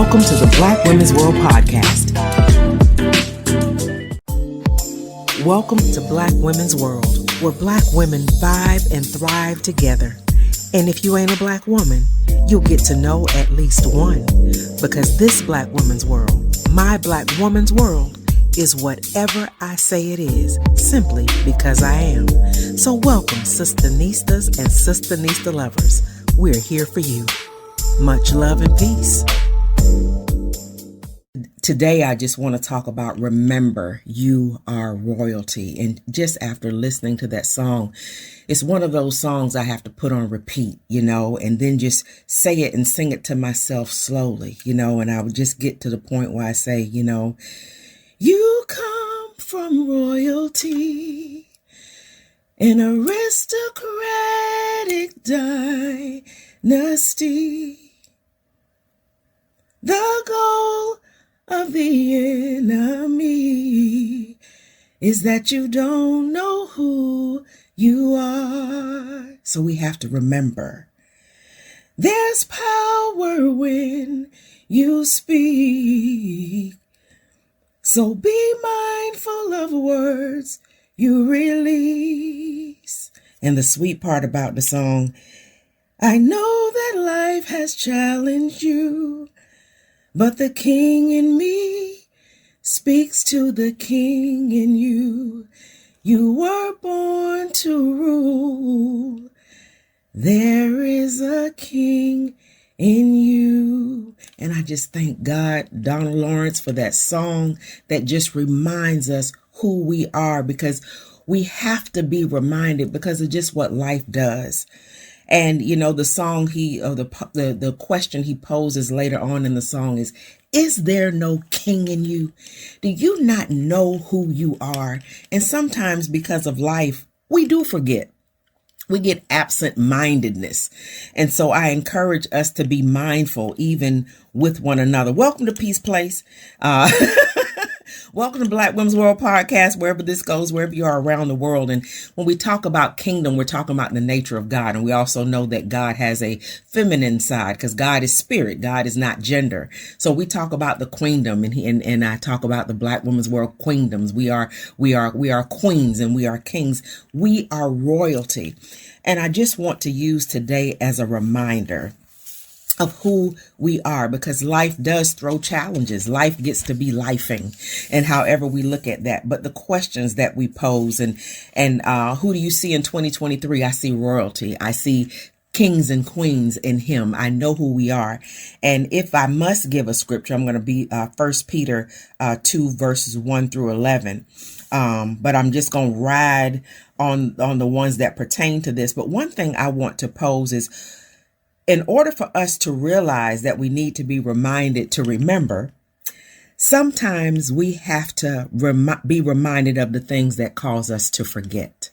Welcome to the Black Women's World Podcast. Welcome to Black Women's World, where Black women vibe and thrive together. And if you ain't a Black woman, you'll get to know at least one. Because this Black Women's World, my Black woman's world, is whatever I say it is, simply because I am. So welcome, SistaNistas and SistaNista lovers. We're here for you. Much love and peace. Today, I just want to talk about remember, you are royalty. And just after listening to that song, it's one of those songs I have to put on repeat, and then just say it and sing it to myself slowly, and I would just get to the point where I say, you come from royalty, an aristocratic dynasty. The goal of the enemy is that you don't know who you are. So we have to remember there's power when you speak. So be mindful of words you release. And the sweet part about the song, I know that life has challenged you, but the king in me speaks to the king in you. You were born to rule. There is a king in you. And I just thank God, Donald Lawrence, for that song that just reminds us who we are, because we have to be reminded because of just what life does. And, the song the question he poses later on in the song is there no king in you? Do you not know who you are? And sometimes because of life, we do forget. We get absent-mindedness. And so I encourage us to be mindful even with one another. Welcome to Peace Place. Welcome to Black Women's World Podcast, wherever this goes, wherever you are around the world. And when we talk about kingdom, we're talking about the nature of God. And we also know that God has a feminine side because God is spirit. God is not gender. So we talk about the queendom, and I talk about the Black Women's World queendoms. We are queens and we are kings. We are royalty. And I just want to use today as a reminder of who we are, because life does throw challenges. Life gets to be lifing, and however we look at that. But the questions that we pose and who do you see in 2023? I see royalty. I see kings and queens in him. I know who we are. And if I must give a scripture, I'm going to be 1 Peter 2 verses 1 through 11. But I'm just going to ride on the ones that pertain to this. But one thing I want to pose is, in order for us to realize that we need to be reminded to remember, sometimes we have to be reminded of the things that cause us to forget.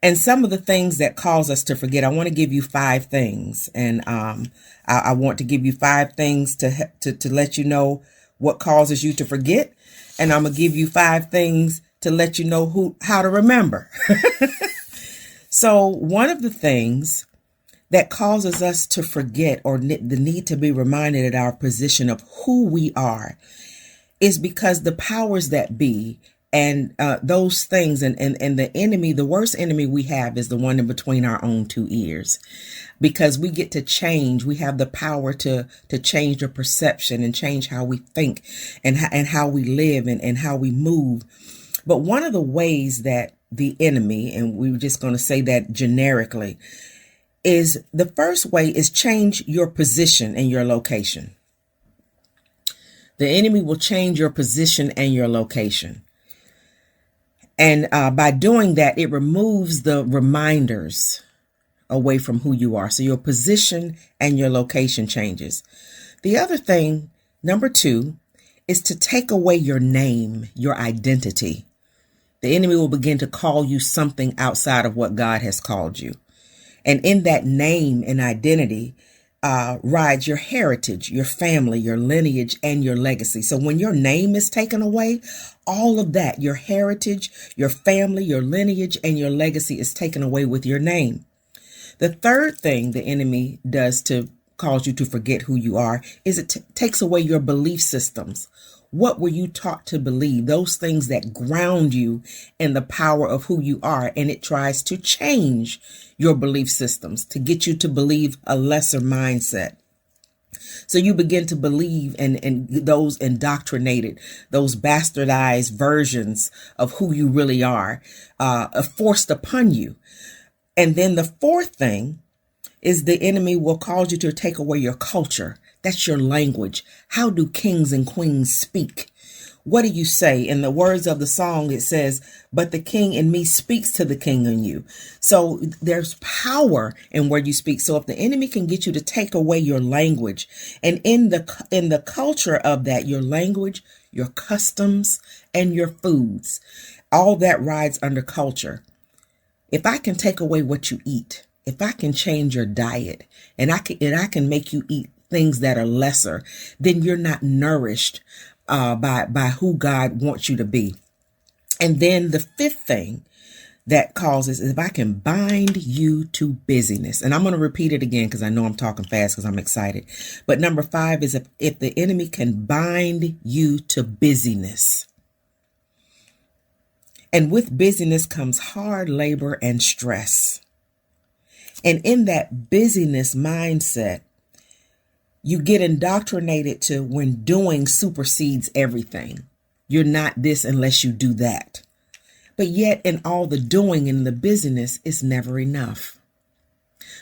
And some of the things that cause us to forget, I want to give you 5 things. And I want to give you 5 things to let you know what causes you to forget. And I'm going to give you 5 things to let you know how to remember. So one of the things that causes us to forget, or the need to be reminded at our position of who we are, is because the powers that be and those things and the enemy, the worst enemy we have is the one in between our own 2 ears, because we get to change. We have the power to change the perception and change how we think and how we live and how we move. But one of the ways that the enemy, and we were just going to say that generically, is the first way is change your position and your location. The enemy will change your position and your location. And by doing that, it removes the reminders away from who you are. So your position and your location changes. The other thing, number 2, is to take away your name, your identity. The enemy will begin to call you something outside of what God has called you. And in that name and identity rides your heritage, your family, your lineage, and your legacy. So when your name is taken away, all of that, your heritage, your family, your lineage, and your legacy is taken away with your name. The third thing the enemy does to cause you to forget who you are is it takes away your belief systems. What were you taught to believe? Those things that ground you in the power of who you are. And it tries to change your belief systems to get you to believe a lesser mindset. So you begin to believe in those indoctrinated, those bastardized versions of who you really are, forced upon you. And then the fourth thing is the enemy will cause you to take away your culture. That's your language. How do kings and queens speak? What do you say? In the words of the song, it says, but the king in me speaks to the king in you. So there's power in where you speak. So if the enemy can get you to take away your language, and in the culture of that, your language, your customs, and your foods, all that rides under culture. If I can take away what you eat, if I can change your diet, and I can make you eat things that are lesser, then you're not nourished by who God wants you to be. And then the fifth thing that causes is if I can bind you to busyness. And I'm going to repeat it again because I know I'm talking fast because I'm excited. But number 5 is if the enemy can bind you to busyness. And with busyness comes hard labor and stress. And in that busyness mindset, you get indoctrinated to when doing supersedes everything. You're not this unless you do that. But yet in all the doing and the busyness, it's never enough.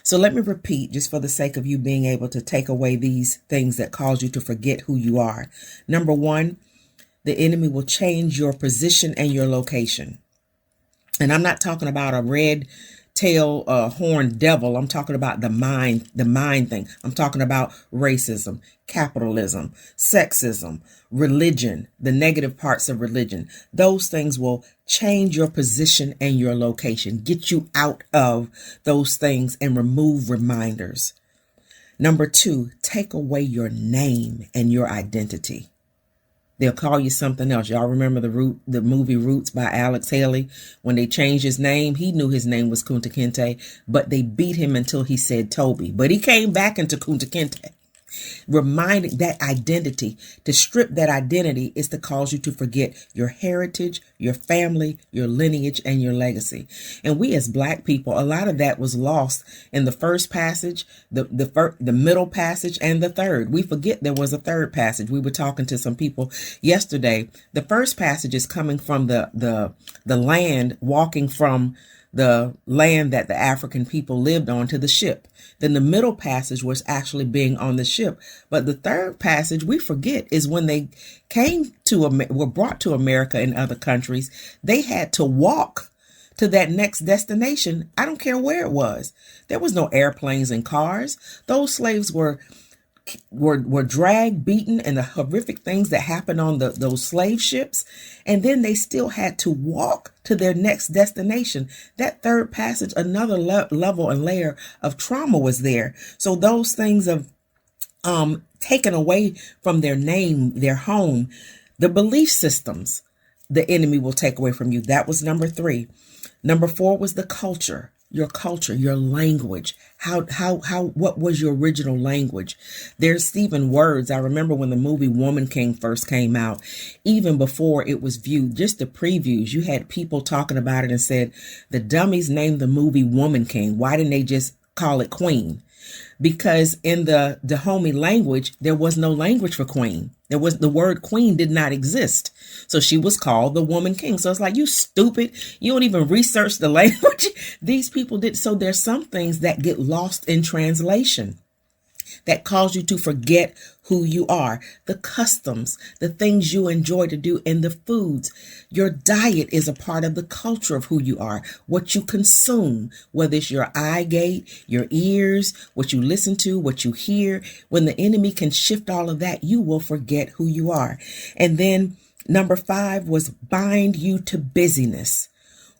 So let me repeat, just for the sake of you being able to take away these things that cause you to forget who you are. Number 1, the enemy will change your position and your location. And I'm not talking about a red tail horned devil. I'm talking about the mind thing. I'm talking about racism, capitalism, sexism, religion, the negative parts of religion. Those things will change your position and your location, get you out of those things and remove reminders. Number 2, take away your name and your identity. They'll call you something else. Y'all remember the movie Roots by Alex Haley? When they changed his name, he knew his name was Kunta Kinte, but they beat him until he said Toby. But he came back into Kunta Kinte. Reminding that identity, to strip that identity is to cause you to forget your heritage, your family, your lineage, and your legacy. And we as Black people, a lot of that was lost in the first passage, the middle passage, and the third. We forget there was a third passage. We were talking to some people yesterday. The first passage is coming from the land, walking from the land that the African people lived on to the ship. Then the middle passage was actually being on the ship. But the third passage, we forget, is when they were brought to America and other countries, they had to walk to that next destination. I don't care where it was. There was no airplanes and cars. Those slaves were dragged, beaten, and the horrific things that happened on those slave ships. And then they still had to walk to their next destination. That third passage, another level and layer of trauma was there. So those things of taken away from their name, their home, the belief systems, the enemy will take away from you. That was number 3. Number 4 was the culture. Your culture, your language, what was your original language? There's Stephen Words. I remember when the movie Woman King first came out, even before it was viewed, just the previews, you had people talking about it and said, the dummies named the movie Woman King. Why didn't they just call it Queen? Because in the Dahomey language, there was no language for queen. The word queen did not exist. So she was called the woman king. So it's like, you stupid. You don't even research the language. These people did. So there's some things that get lost in translation that cause you to forget who you are, the customs, the things you enjoy to do, and the foods. Your diet is a part of the culture of who you are, what you consume, whether it's your eye gate, your ears, what you listen to, what you hear. When the enemy can shift all of that, you will forget who you are. And then number 5 was bind you to busyness,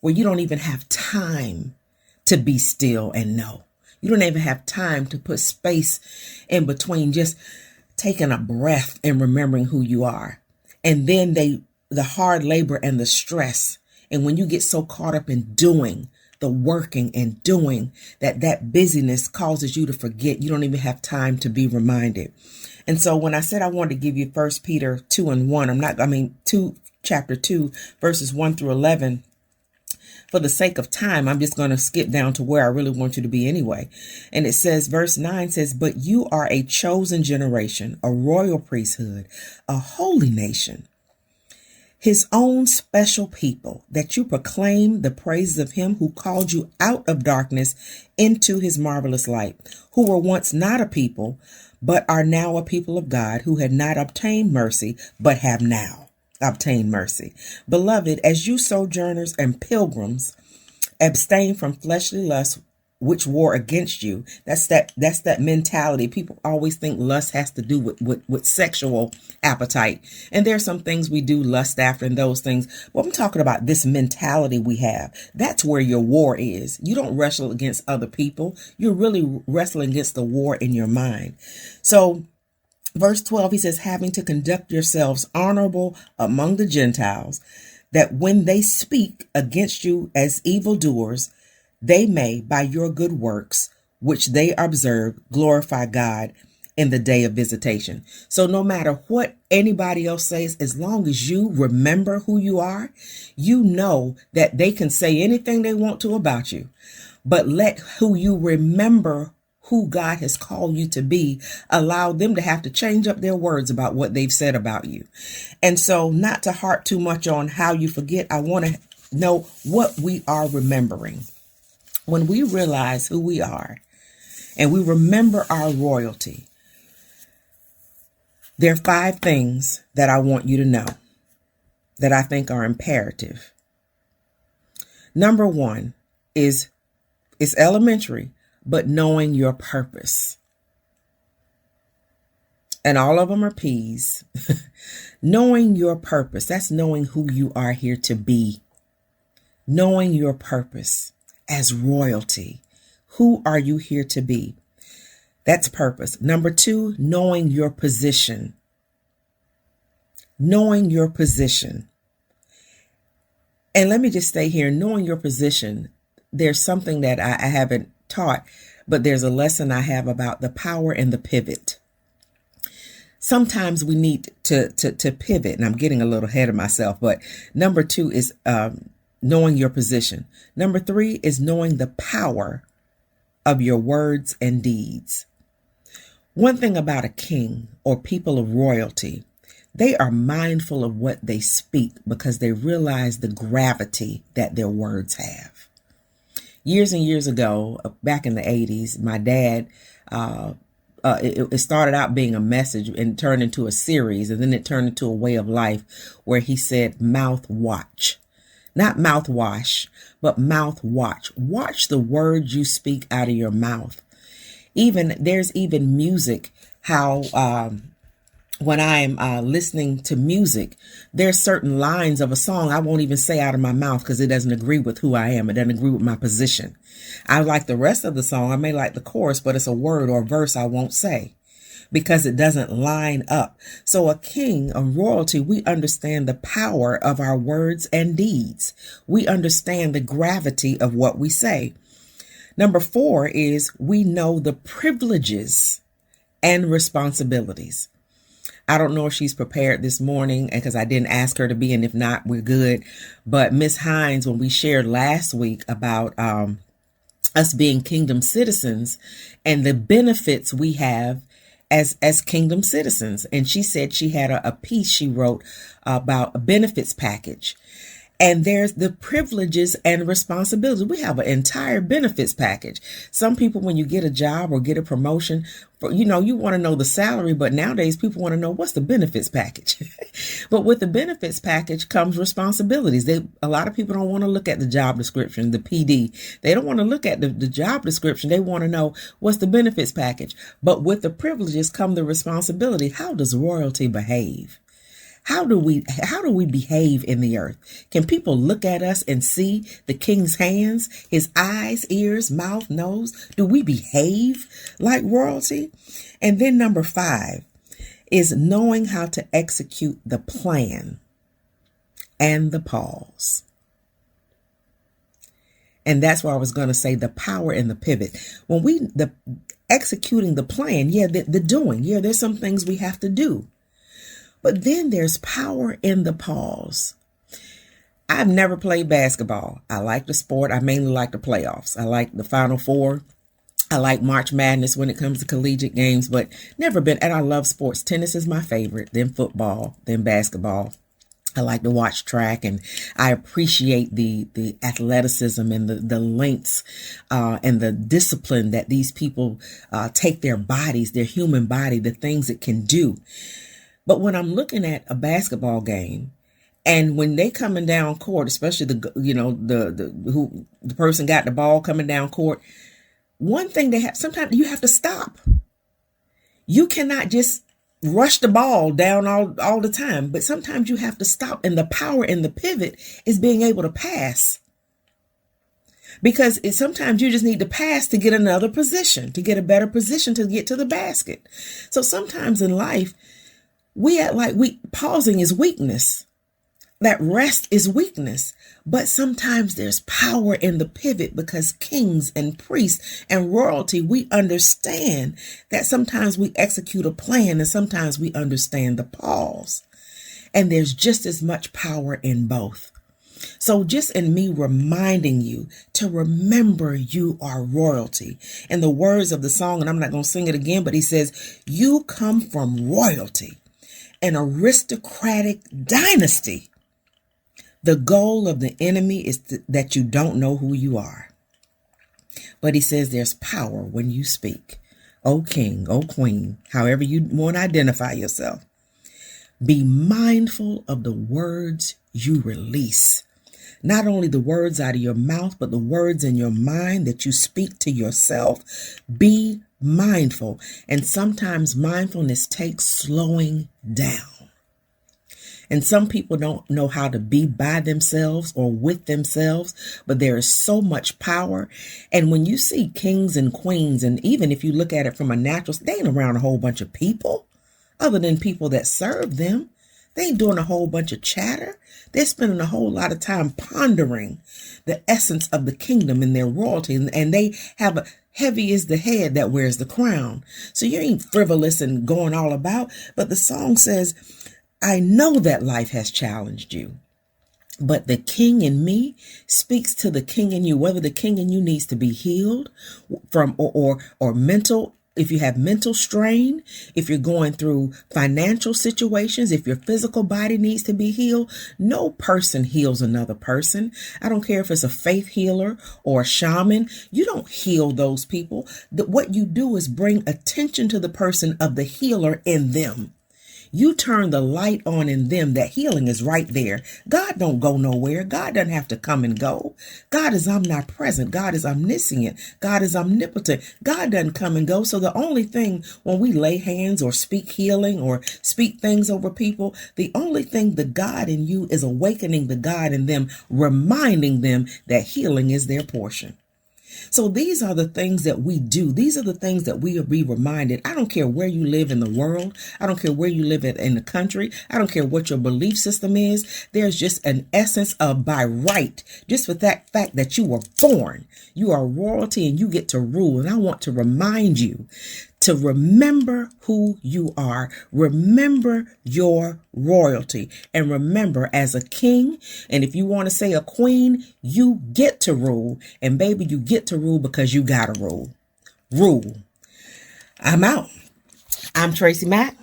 where you don't even have time to be still and know. You don't even have time to put space in between just taking a breath and remembering who you are. And then the hard labor and the stress. And when you get so caught up in doing, the working and doing, that busyness causes you to forget. You don't even have time to be reminded. And so when I said I wanted to give you 1 Peter 2, chapter 2, verses 1 through 11, for the sake of time, I'm just going to skip down to where I really want you to be anyway. And it says, verse 9 says, but you are a chosen generation, a royal priesthood, a holy nation, his own special people, that you proclaim the praises of him who called you out of darkness into his marvelous light, who were once not a people, but are now a people of God, who had not obtained mercy, but have now obtain mercy. Beloved, as you sojourners and pilgrims, abstain from fleshly lusts which war against you. That's that mentality. People always think lust has to do with sexual appetite. And there's some things we do lust after and those things. But I'm talking about this mentality we have. That's where your war is. You don't wrestle against other people. You're really wrestling against the war in your mind. So verse 12, he says, having to conduct yourselves honorable among the Gentiles, that when they speak against you as evildoers, they may, by your good works, which they observe, glorify God in the day of visitation. So no matter what anybody else says, as long as you remember who you are, you know that they can say anything they want to about you. But let who you remember who God has called you to be, allow them to have to change up their words about what they've said about you. And so not to harp too much on how you forget, I want to know what we are remembering. When we realize who we are and we remember our royalty, there are 5 things that I want you to know that I think are imperative. Number 1 is elementary, but knowing your purpose. And all of them are P's. Knowing your purpose, that's knowing who you are here to be. Knowing your purpose as royalty. Who are you here to be? That's purpose. Number 2, knowing your position. Knowing your position. And let me just stay here, knowing your position. There's something that I haven't taught, but there's a lesson I have about the power and the pivot. Sometimes we need to pivot, and I'm getting a little ahead of myself, but number 2 is knowing your position. Number 3 is knowing the power of your words and deeds. One thing about a king or people of royalty, they are mindful of what they speak because they realize the gravity that their words have. Years and years ago, back in the 80s, my dad, it started out being a message and turned into a series, and then it turned into a way of life where he said mouth watch. Not mouthwash, but mouth watch. Watch the words you speak out of your mouth. There's even music, how when I'm listening to music, there's certain lines of a song I won't even say out of my mouth because it doesn't agree with who I am. It doesn't agree with my position. I like the rest of the song. I may like the chorus, but it's a word or a verse I won't say because it doesn't line up. So a king, a royalty, we understand the power of our words and deeds. We understand the gravity of what we say. Number 4 is we know the privileges and responsibilities. I don't know if she's prepared this morning because I didn't ask her to be, and if not, we're good. But Miss Hines, when we shared last week about us being kingdom citizens and the benefits we have as kingdom citizens, and she said she had a piece she wrote about a benefits package. And there's the privileges and responsibilities. We have an entire benefits package. Some people, when you get a job or get a promotion, you want to know the salary, but nowadays people want to know what's the benefits package. But with the benefits package comes responsibilities. A lot of people don't want to look at the job description, the PD. They don't want to look at the job description. They want to know what's the benefits package. But with the privileges come the responsibility. How does royalty behave? How do we behave in the earth? Can people look at us and see the king's hands, his eyes, ears, mouth, nose? Do we behave like royalty? And then number 5 is knowing how to execute the plan and the pause. And that's why I was going to say the power in the pivot. When the executing the plan, the doing, there's some things we have to do. But then there's power in the pause. I've never played basketball. I like the sport. I mainly like the playoffs. I like the Final Four. I like March Madness when it comes to collegiate games, but never been. And I love sports. Tennis is my favorite, then football, then basketball. I like to watch track, and I appreciate the athleticism and the lengths and the discipline that these people take their bodies, their human body, the things it can do. But when I'm looking at a basketball game, and when they coming down court, especially the person got the ball coming down court, one thing they have, sometimes you have to stop. You cannot just rush the ball down all the time, but sometimes you have to stop. And the power in the pivot is being able to pass, because sometimes you just need to pass to get another position, to get a better position to get to the basket. So sometimes in life, we act like pausing is weakness. That rest is weakness. But sometimes there's power in the pivot, because kings and priests and royalty, we understand that sometimes we execute a plan and sometimes we understand the pause. And there's just as much power in both. So just in me reminding you to remember you are royalty. In the words of the song, and I'm not going to sing it again, but he says, you come from royalty, an aristocratic dynasty. The goal of the enemy is that you don't know who you are. But he says there's power when you speak. O king, O queen, however you want to identify yourself. Be mindful of the words you release. Not only the words out of your mouth, but the words in your mind that you speak to yourself. Be mindful. And sometimes mindfulness takes slowing down. And some people don't know how to be by themselves or with themselves, but there is so much power. And when you see kings and queens, and even if you look at it from a natural, they ain't around a whole bunch of people other than people that serve them. They ain't doing a whole bunch of chatter. They're spending a whole lot of time pondering the essence of the kingdom and their royalty. And they have a heavy is the head that wears the crown. So you ain't frivolous and going all about. But the song says, I know that life has challenged you, but the king in me speaks to the king in you, whether the king in you needs to be healed from or mental. If you have mental strain, if you're going through financial situations, if your physical body needs to be healed, no person heals another person. I don't care if it's a faith healer or a shaman. You don't heal those people. What you do is bring attention to the person of the healer in them. You turn the light on in them. That healing is right there. God don't go nowhere. God doesn't have to come and go. God is omnipresent. God is omniscient. God is omnipotent. God doesn't come and go. So the only thing when we lay hands or speak healing or speak things over people, the only thing the God in you is awakening the God in them, reminding them that healing is their portion. So these are the things that we do. These are the things that we will be reminded. I don't care where you live in the world. I don't care where you live in the country. I don't care what your belief system is. There's just an essence of by right, just for that fact that you were born. You are royalty and you get to rule. And I want to remind you to remember who you are. Remember your royalty. And remember, as a king, and if you want to say a queen, you get to rule. And baby, you get to rule because you got to rule. Rule. I'm out. I'm TracyMac.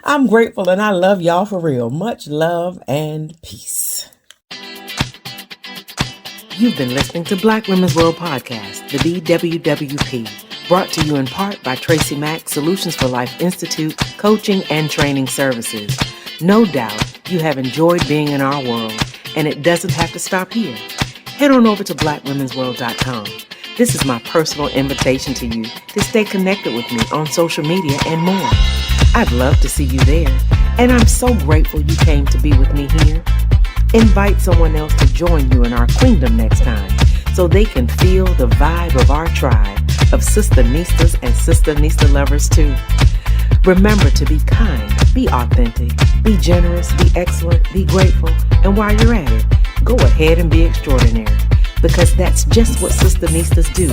I'm grateful and I love y'all for real. Much love and peace. You've been listening to Black Women's World Podcast, the BWWP, brought to you in part by TracyMac Solutions for Life Institute, coaching and training services. No doubt you have enjoyed being in our world, and it doesn't have to stop here. Head on over to BlackWomen'sWorld.com. This is my personal invitation to you to stay connected with me on social media and more. I'd love to see you there, and I'm so grateful you came to be with me here. Invite someone else to join you in our queendom next time so they can feel the vibe of our tribe of SistaNistas and SistaNista lovers too. Remember to be kind, be authentic, be generous, be excellent, be grateful, and while you're at it, Go ahead and be extraordinary, because that's just what SistaNistas do,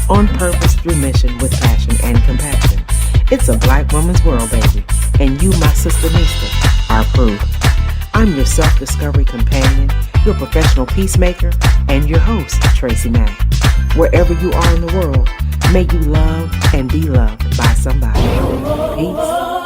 on purpose, through mission, with passion and compassion. It's a Black woman's world, baby, and you, my SistaNista, are proof. I'm your self-discovery companion, your professional peacemaker, and your host, TracyMac. Wherever you are in the world, may you love and be loved by somebody. Peace.